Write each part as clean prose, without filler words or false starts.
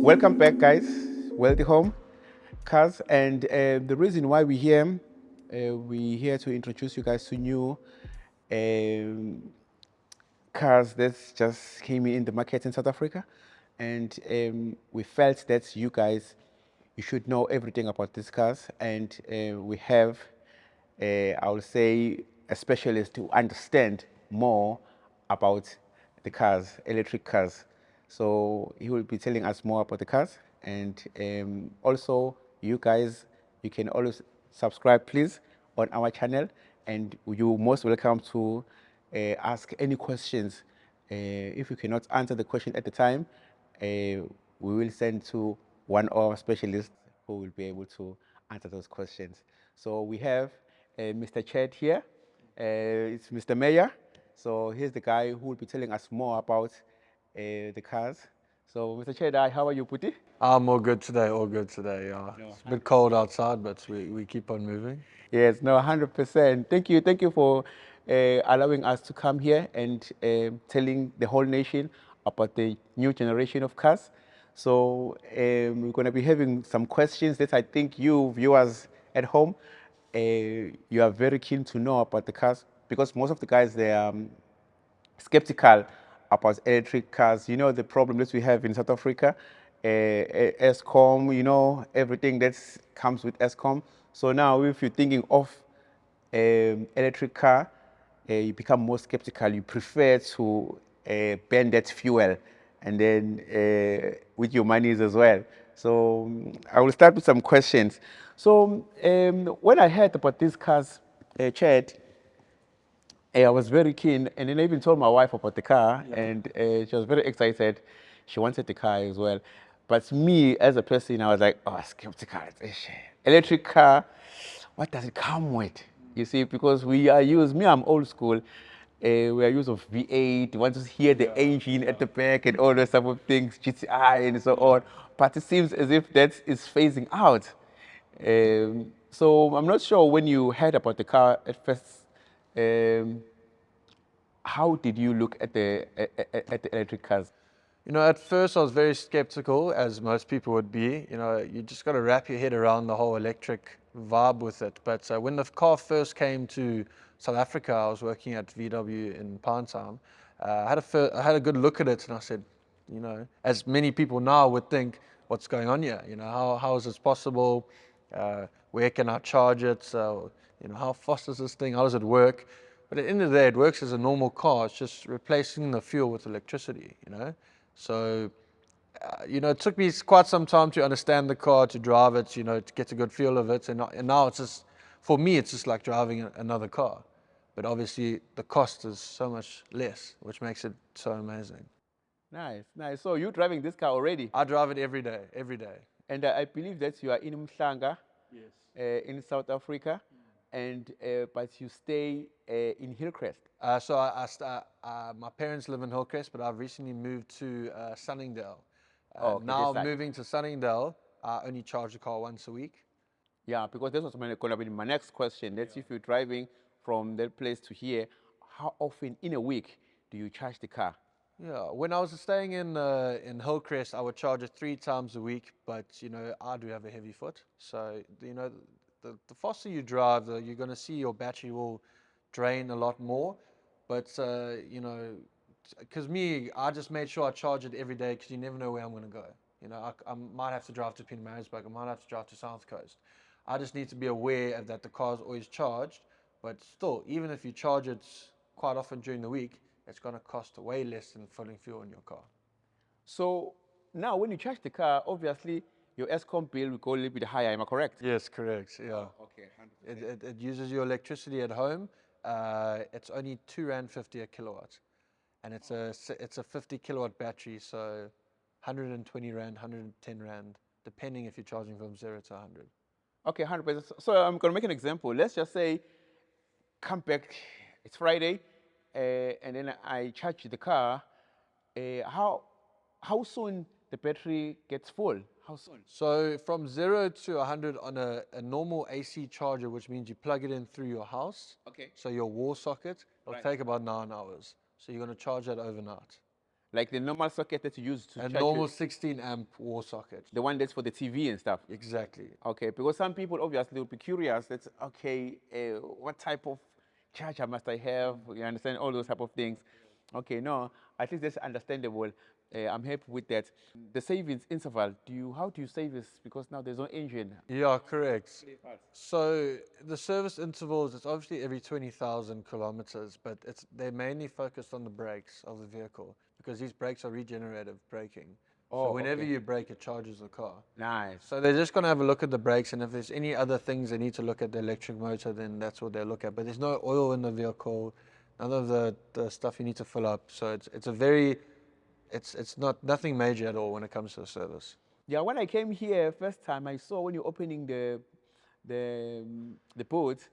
Welcome back, guys. Welcome home, cars. And the reason why we're here to introduce you guys to new um, cars that just came in the market in South Africa, and we felt that you should know everything about these cars, and we have, I will say, a specialist to understand more about the cars, electric cars. So he will be telling us more about the cars, and also you guys, you can always subscribe, please, on our channel, and you're most welcome to ask any questions. If you cannot answer the question at the time, we will send to one of our specialists who will be able to answer those questions. So we have Mr. Chad here. It's Mr. Mayor. So here's the guy who will be telling us more about the cars. So Mr. Chad, how are you, Puti? I'm all good today, yeah. No, It's a bit cold outside, but we keep on moving. Yes, no, 100%. Thank you for allowing us to come here and telling the whole nation about the new generation of cars. So we're going to be having some questions that I think you viewers at home, you are very keen to know about the cars, because most of the guys, they are skeptical about electric cars. You know, the problem that we have in South Africa, ESCOM, you know, everything that comes with ESCOM. So now if you're thinking of electric car, you become more skeptical. You prefer to burn that fuel and then with your monies as well. So I will start with some questions. So when I heard about these cars, Chad, I was very keen, and then I even told my wife about the car, and she was very excited. She wanted the car as well. But me, as a person, I was like, oh, skeptical. Electric car, what does it come with? You see, because we are used, me, I'm old school. We are used of V8, you want to hear the engine at the back and all those type of things, GTI and so on. But it seems as if that is phasing out. So I'm not sure when you heard about the car at first, um, how did you look at the electric cars? You know, at first I was very skeptical, as most people would be. You know, you just got to wrap your head around the whole electric vibe with it. But when the car first came to South Africa, I was working at VW in Pinetown. I had a good look at it, and I said, you know, as many people now would think, what's going on here? You know, how is this possible? Where can I charge it? So, you know, how fast is this thing? How does it work? But at the end of the day, it works as a normal car. It's just replacing the fuel with electricity, you know? So, you know, it took me quite some time to understand the car, to drive it, you know, to get a good feel of it. And now it's just, for me, it's just like driving another car. But obviously, the cost is so much less, which makes it so amazing. Nice, nice. So you're driving this car already, I drive it every day, every day. and I believe that you are in Mhlanga, Yes. in South Africa, and but you stay in Hillcrest. My parents live in Hillcrest, but I've recently moved to Sunningdale. Oh, okay, this Now side. moving to Sunningdale, I only charge the car once a week. Yeah, because this was going to be my next question. That's if you're driving from that place to here, how often in a week do you charge the car? Yeah, when I was staying in Hillcrest, I would charge it 3 times a week, but you know I do have a heavy foot, so you know the faster you drive, you're going to see your battery will drain a lot more. But you know, because me, I just made sure I charge it every day because you never know where I'm going to go. You know, I might have to drive to Pietermaritzburg, I might have to drive to South Coast. I just need to be aware of that the car's always charged, but still, even if you charge it quite often during the week, it's going to cost way less than filling fuel in your car. So now when you charge the car, obviously your ESCOM bill will go a little bit higher. Am I correct? Yes, correct. Yeah. Okay, It uses your electricity at home. It's only £2.50 a kilowatt, and it's a 50 kilowatt battery, so 120 rand, 110 rand, depending if you're charging from 0 to 100. Okay, 100%. So I'm going to make an example. Let's just say, come back, it's Friday, and then I charge the car. Uh, how how soon the battery gets full? How soon? So from 0 to 100 on a normal AC charger, which means you plug it in through your house. Okay. So your wall socket, it'll Right. take about 9 hours. So you're going to charge that overnight. Like the normal socket that you use to A charge normal 16 amp wall socket. the one that's for the TV and stuff. Exactly. Okay, because some people obviously will be curious. That's okay. What type of charger must I have? You understand all those type of things. Okay, no, at least that's understandable. I'm happy with that. The savings interval. How do you save this? Because now there's no engine. Yeah, correct. So the service intervals, it's obviously every 20,000 kilometers, but they're mainly focused on the brakes of the vehicle because these brakes are regenerative braking. So Oh, whenever okay. you brake, it charges the car. Nice. So they're just going to have a look at the brakes, and if there's any other things they need to look at the electric motor, then that's what they'll look at. But there's no oil in the vehicle, none of the stuff you need to fill up. So it's not nothing major at all when it comes to the service. Yeah, when I came here first time, I saw when you're opening the boot,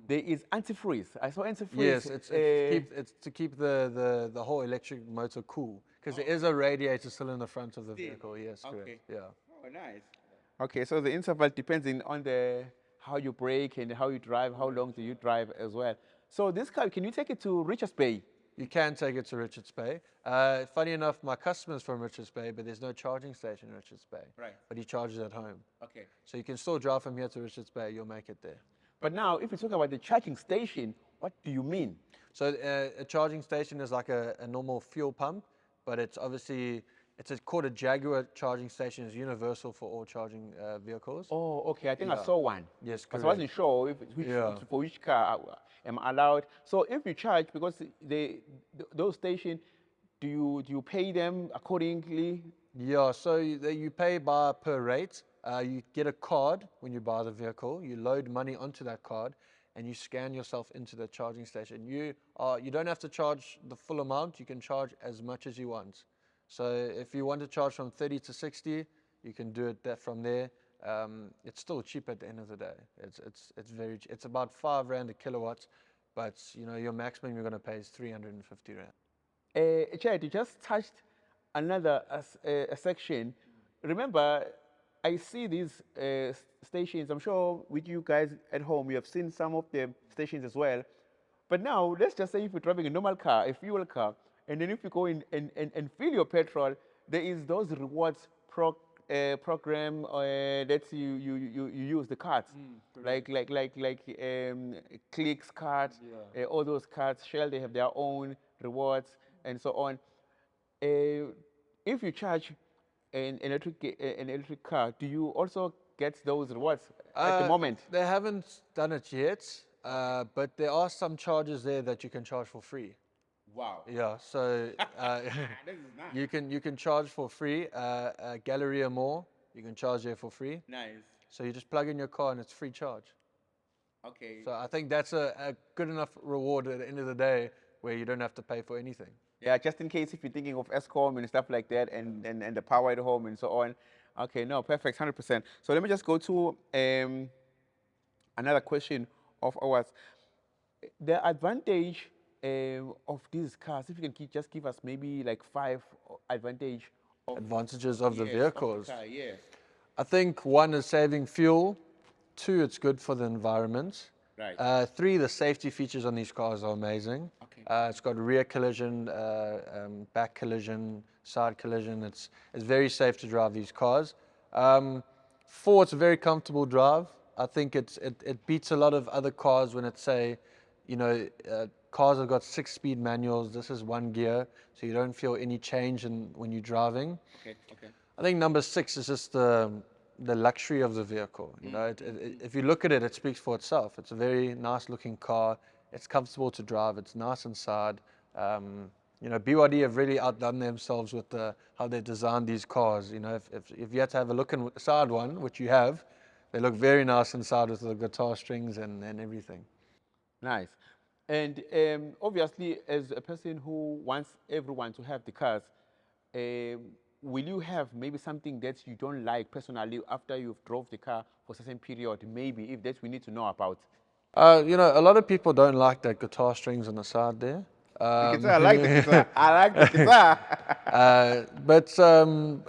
there is antifreeze. I saw antifreeze. Yes, it's to keep the whole electric motor cool because there is a radiator still in the front of the vehicle. Yes, Okay. correct. Yeah. Oh, nice. Okay, so the interval depends on the how you brake and how you drive, how long do you drive as well. So this car, can you take it to Richards Bay? You can take it to Richards Bay. Funny enough, my customer's from Richards Bay, but there's no charging station in Richards Bay. Right. But he charges at home. Okay. So you can still drive from here to Richards Bay. You'll make it there. But now, if you talk about the charging station, what do you mean? So a charging station is like a normal fuel pump, but it's obviously called a Jaguar charging station. It's universal for all charging vehicles. Oh, okay. I think I Yeah. saw one. Yes, Because correct. I wasn't sure for which car am I allowed. So if you charge, because those stations, do you pay them accordingly? Yeah, so you pay by per rate. You get a card when you buy the vehicle. You load money onto that card, and you scan yourself into the charging station. You don't have to charge the full amount. You can charge as much as you want. So if you want to charge from 30 to 60, you can do it from there. It's still cheap at the end of the day. It's about 5 rand a kilowatt, but your maximum you're going to pay is 350 rand. Chad, you just touched another a section. Remember, I see these stations. I'm sure with you guys at home, you have seen some of the stations as well. But now, let's just say if you're driving a normal car, a fuel car, and then if you go in and fill your petrol, there is those rewards program that you use the cards, clicks cards, all those cards. Shell, they have their own rewards and so on. If you charge an electric car, do you also get those rewards at the moment? They haven't done it yet, but there are some charges there that you can charge for free. Wow. Yeah, so you can charge for free. Galleria Mall, you can charge there for free. Nice. So you just plug in your car and it's free charge. Okay. So I think that's a good enough reward at the end of the day where you don't have to pay for anything. Yeah, just in case if you're thinking of ESCOM and stuff like that, and the power at home and so on. Okay, no, perfect, 100%. So let me just go to another question of ours. The advantage of these cars, if you can just give us maybe like 5 advantage Advantages of the yes, of vehicles. car, yeah. I think 1 is saving fuel. 2, it's good for the environment. Right. 3, the safety features on these cars are amazing. Okay. It's got rear collision, back collision, side collision. It's very safe to drive these cars. 4, it's a very comfortable drive. I think it beats a lot of other cars when it's cars have got 6-speed manuals. This is 1 gear, so you don't feel any change when you're driving. Okay. Okay. I think number 6 is just the luxury of the vehicle. If you look at it, it speaks for itself. It's a very nice looking car. It's comfortable to drive. It's nice inside. BYD have really outdone themselves with how they designed these cars. If you had to have a look inside one, which you have, they look very nice inside with the guitar strings and everything. Nice. And obviously, as a person who wants everyone to have the cars, will you have maybe something that you don't like personally after you've drove the car for a certain period? Maybe if that we need to know about. A lot of people don't like that guitar strings on the side there. The guitar, I like the guitar. I like the guitar. But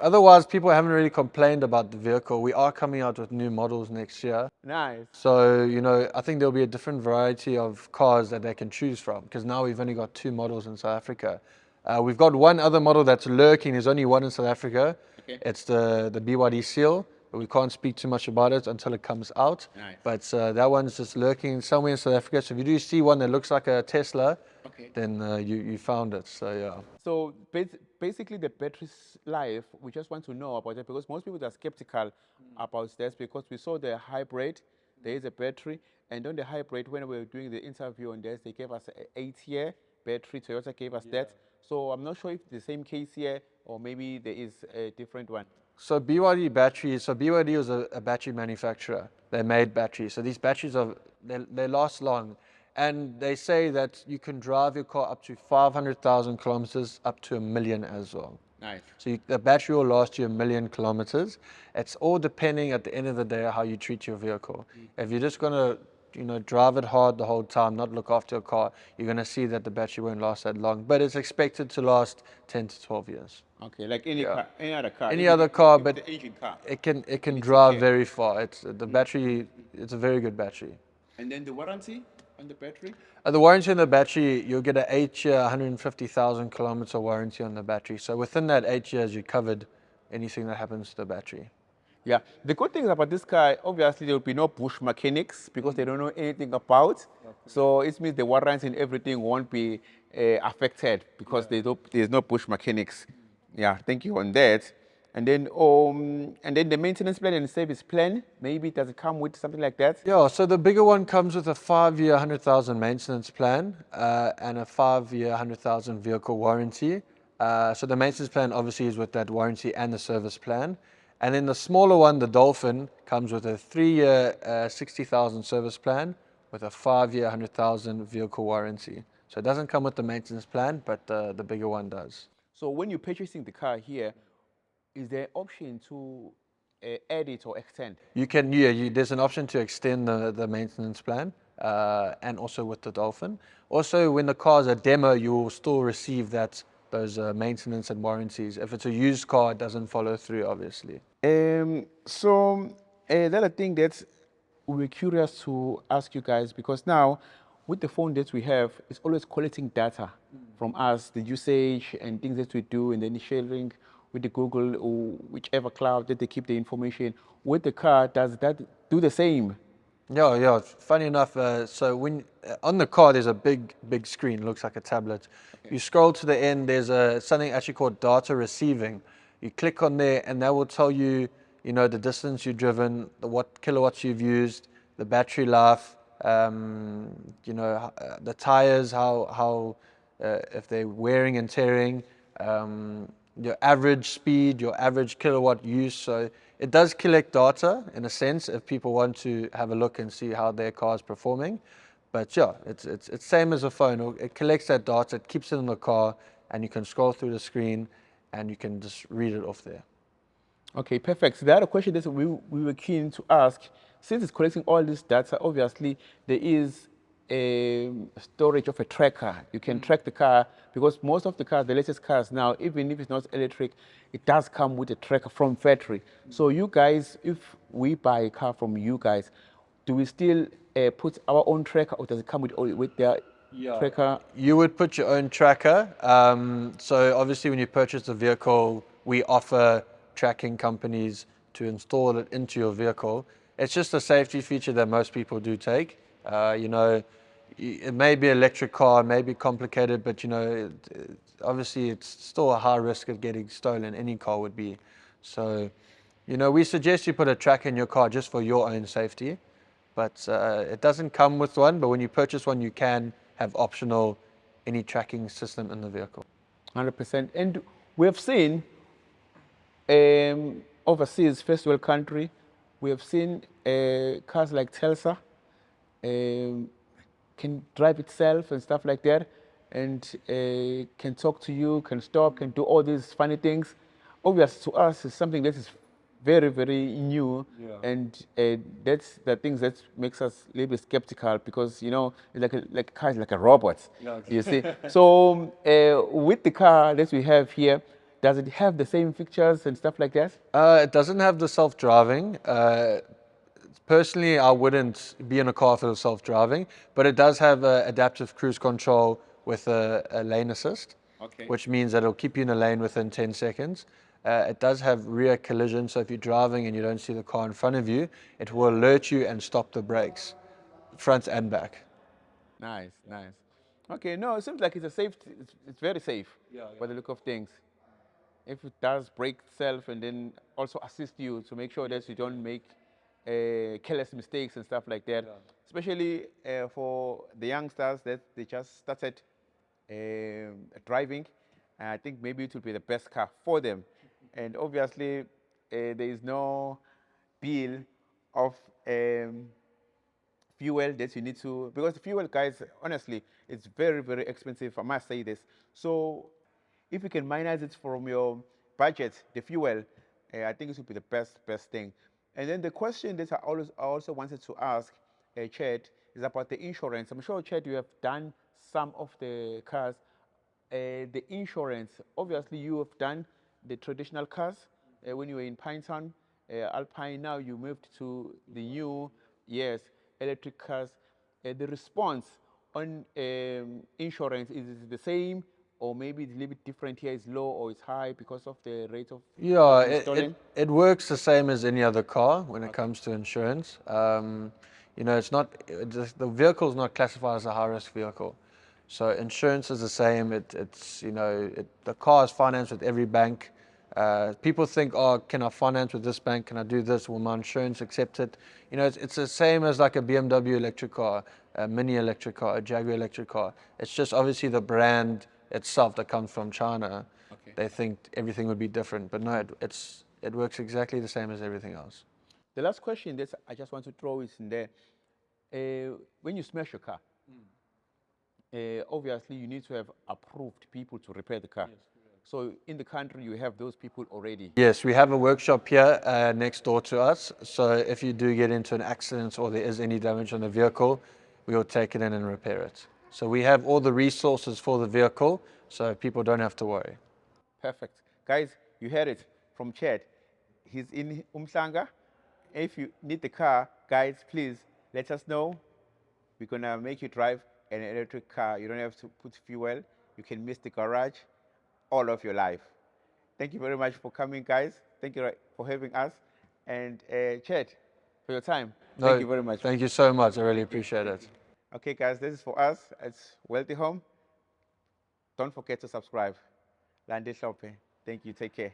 otherwise, people haven't really complained about the vehicle. We are coming out with new models next year. Nice. So, I think there'll be a different variety of cars that they can choose from because now we've only got 2 models in South Africa. We've got one other model that's lurking. There's only one in South Africa. Okay. It's the BYD Seal. But we can't speak too much about it until it comes out. Nice. But that one's just lurking somewhere in South Africa. So if you do see one that looks like a Tesla, Okay. then you found it. So yeah. So basically, the battery's life, we just want to know about it because most people are skeptical about this because we saw the hybrid, there is a battery, and on the hybrid, when we were doing the interview on this, they gave us an 8-year battery. Toyota gave us that. So I'm not sure if the same case here or maybe there is a different one. So BYD batteries. So BYD was a battery manufacturer. They made batteries. So these batteries they last long, and they say that you can drive your car up to 500,000 kilometers, up to 1 million as well. Nice. So the battery will last you 1 million kilometers. It's all depending at the end of the day how you treat your vehicle. If you're just gonna drive it hard the whole time, not look after your car, you're gonna see that the battery won't last that long. But it's expected to last 10 to 12 years. Okay, like any Yeah. car, any other car. Any even other if car, it's but the engine car. it can It's drive okay. very far. It's the battery. It's a very good battery. And then the warranty on the battery? The warranty on the battery, you'll get an 8-year, 150,000 kilometer warranty on the battery. So within that 8 years, you covered anything that happens to the battery. Yeah, the good thing about this car, obviously there will be no bush mechanics because they don't know anything about. So it means the warranty and everything won't be affected because there's no bush mechanics. Yeah, thank you on that. And then the maintenance plan and service plan, maybe does it come with something like that? Yeah, so the bigger one comes with a 5-year, 100,000 maintenance plan and a 5-year, 100,000 vehicle warranty. So the maintenance plan obviously is with that warranty and the service plan. And then the smaller one, the Dolphin, comes with a 3-year, 60,000 service plan with a 5-year, 100,000 vehicle warranty. So it doesn't come with the maintenance plan, but the bigger one does. So when you're purchasing the car here, is there option to edit or extend? You can, yeah, there's an option to extend the maintenance plan and also with the Dolphin. Also, when the car's a demo, you will still receive those maintenance and warranties. If it's a used car, it doesn't follow through, obviously. So the other thing that we're curious to ask you guys, because now with the phone that we have, it's always collecting data from us, the usage and things that we do, and then sharing with the Google or whichever cloud that they keep the information. With the car, does that do the same? Yeah. Funny enough, so when on the car, there's a big screen, looks like a tablet. Okay. You scroll to the end, there's something actually called data receiving. You click on there, and that will tell you, the distance you've driven, what kilowatts you've used, the battery life, the tires, how if they're wearing and tearing, your average speed, your average kilowatt use. So it does collect data in a sense if people want to have a look and see how their car is performing. But yeah, it's same as a phone. It collects that data, it keeps it in the car, and you can scroll through the screen and you can just read it off there. Okay, perfect. So the other question that we were keen to ask, since it's collecting all this data, obviously there is a storage of a tracker. You can track the car because most of the cars, the latest cars now, even if it's not electric, it does come with a tracker from factory. So you guys, if we buy a car from you guys, do we still put our own tracker, or does it come with their tracker? You would put your own tracker. So obviously when you purchase a vehicle, we offer tracking companies to install it into your vehicle. It's just a safety feature that most people do take. It may be an electric car, it may be complicated, but obviously it's still a high risk of getting stolen. Any car would be. So, we suggest you put a tracker in your car just for your own safety. But it doesn't come with one, but when you purchase one, you can have optional any tracking system in the vehicle. 100%. And we have seen overseas, first world country, we have seen cars like Telsa can drive itself and stuff like that, and can talk to you, can stop, can do all these funny things. Obviously, to us, it's something that is very, very new, and that's the things that makes us a little bit skeptical because like a car is like a robot. You see. So with the car that we have here, does it have the same features and stuff like that? It doesn't have the self-driving. Personally, I wouldn't be in a car if it was self-driving, but it does have adaptive cruise control with a lane assist. Okay. which means that it'll keep you in a lane within 10 seconds. It does have rear collision, so if you're driving and you don't see the car in front of you, it will alert you and stop the brakes, front and back. Nice, nice. Okay, no, it seems like it's a safe. It's very safe by the look of things. If it does break itself, and then also assist you to make sure that you don't make careless mistakes and stuff like that. Especially for the youngsters that they just started driving, I think maybe it will be the best car for them. And obviously, there is no bill of fuel that you need to, because the fuel, guys, honestly, it's very, very expensive. I must say this. So if you can minimize it from your budget, the fuel, I think it would be the best thing. And then the question that I also wanted to ask Chad is about the insurance. I'm sure, Chad, you have done some of the cars. The insurance, obviously you have done the traditional cars when you were in Pinetown, Alpine. Now you moved to the new, yes, electric cars. The response on insurance, is it the same, or maybe it's a little bit different? Here is low or it's high because of the rate of Yeah, being stolen? it works the same as any other car when it Okay. comes to insurance. It's not, the vehicle is not classified as a high risk vehicle. So insurance is the same. The car is financed with every bank. People think, oh, can I finance with this bank? Can I do this? Will my insurance accept it? It's the same as like a BMW electric car, a Mini electric car, a Jaguar electric car. It's just obviously the brand itself that comes from China. Okay. They think everything would be different, but no, it works exactly the same as everything else. The last question that I just want to throw is in there. When you smash your car, obviously you need to have approved people to repair the car. So in the country, you have those people already. Yes, we have a workshop here next door to us. So if you do get into an accident or there is any damage on the vehicle, we will take it in and repair it. So we have all the resources for the vehicle, so people don't have to worry. Perfect. Guys, you heard it from Chad. He's in Umhlanga. If you need the car, guys, please let us know. We're going to make you drive an electric car. You don't have to put fuel. You can miss the garage all of your life. Thank you very much for coming, guys. Thank you for having us. And Chad, for your time. Thank No, you very much. thank you so much. I really Thank you. appreciate Thank it. you. Okay, guys, this is for us. It's Wealthy Home. Don't forget to subscribe. Landi Shoppe. Thank you. Take care.